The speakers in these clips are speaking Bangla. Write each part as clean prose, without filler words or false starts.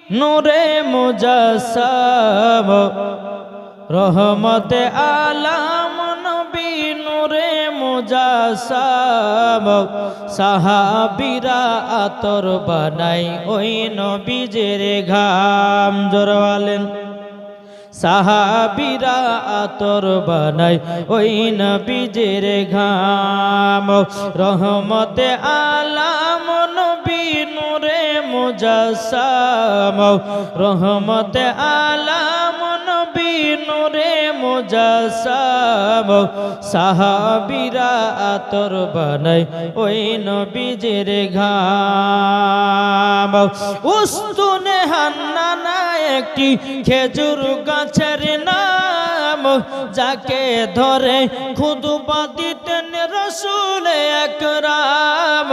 নূরে মুজাসসাম রহমতে আলাম নবী নূরে মুজাসসাম সাহাবীরা আতর বানাই ওই নবীজের ঘাম জোরে বলেন সাহাবীরা আতর বানাই ওই নবীজের ঘাম রহমতে আলাম নবী নূরে মুজাসসাম রহমতে আলাম নবী নূরে মুজাসসাম সাহাবীরা আতর বানাই ওই নবীজের ঘাম উস্তুনে হান্নানা একটি খেজুর গাছের নাম যাকে ধরে খুতবা দিতেন রাসূল আকরাম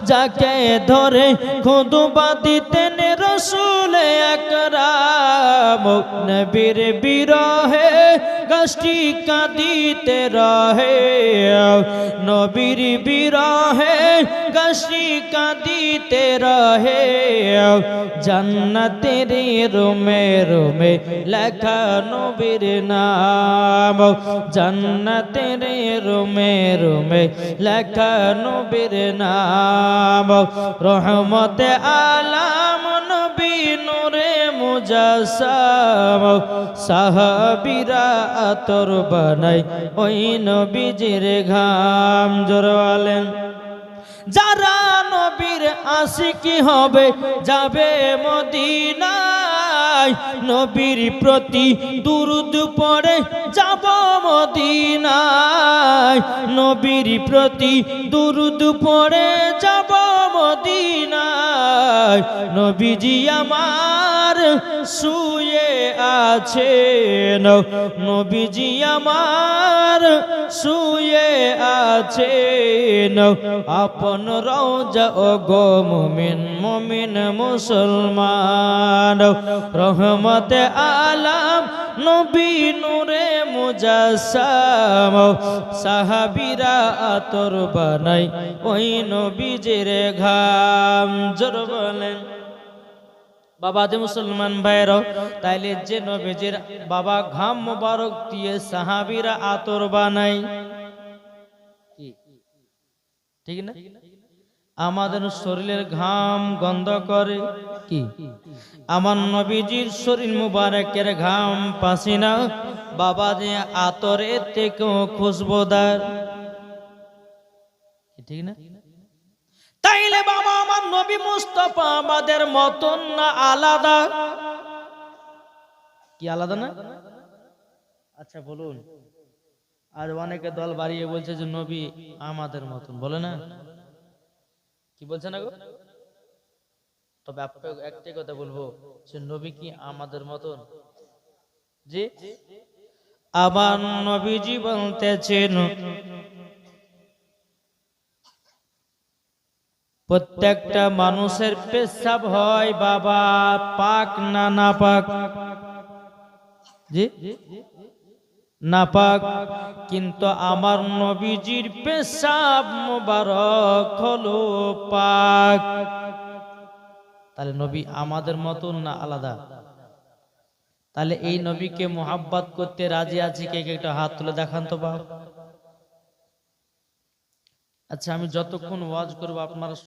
যাকে ধরে খুতবা দিতেন রাসূল আকরাম নবীর বিরহে গাছটি কাঁদিতে রহে নবীর বিরহে গাছটি কাঁদিতে রহে জান্নাতের রুমে রুমে লেখা নবীর নাম জান্নাতের রুমে রুমে লেখা নবীর নাম রহমতে আলাম নবী নূরে মুজাসসাম সাহাবীরা আতর বানাই ওই নবীজির ঘাম জোরে বলেন যারা নবীর আশিকি হবে যাবে মদিনায় নবীর প্রতি দুরূদ পড়ে যাব মদিনায় নবীর প্রতি দুরূদ পড়ে যাব মদিনায় নবীজি আমার শুয়ে আছেন নবীজি আমার শুয়ে আছেন আপন রওজা ও গো মুমিন মুমিন মুসলমান রহমতে আলাম নবী নূরে মুজাসসাম সাহাবীরা আতর বানাই ওই নবীজের ঘাম জোরে বলেন বাবা যে মুসলমান ভাইরা তাইলে যে নবীজির বাবা ঘাম মোবারক দিয়ে সাহাবীরা আতর বানাই ঠিক না আমাদের শরীরের ঘাম গন্ধ করে কি আমার নবীজির শরীর মুবারকের ঘাম পাসিনা বাবা যে আতরের থেকেও খুশবুদার ঠিক না তাইলে বাবা আমার নবী মুস্তাফা আমাদের মতন না আলাদা কি আলাদা না আচ্ছা বলুন আর অনেকে দল বাড়িয়ে বলছে যে নবী আমাদের মতন বলে না কি বলছে না গো তবে আপনাকে একটাই কথা বলবো যে নবী কি আমাদের মতন জি আমার নবীজি বলতেছেন প্রত্যেকটা মানুষের পেশাব হয় বাবা পাক না নাপাক জি নাপাক কিন্তু আমার নবীজির পেশাব মোবারক হলো পাক তাহলে নবী আমাদের মতন না আলাদা তাহলে এই নবীকে মোহাব্বত করতে রাজি আছি কে কে একটা হাত তুলে দেখান তো বাপ আচ্ছা আমি যতক্ষণ ওয়াজ করব আপনারা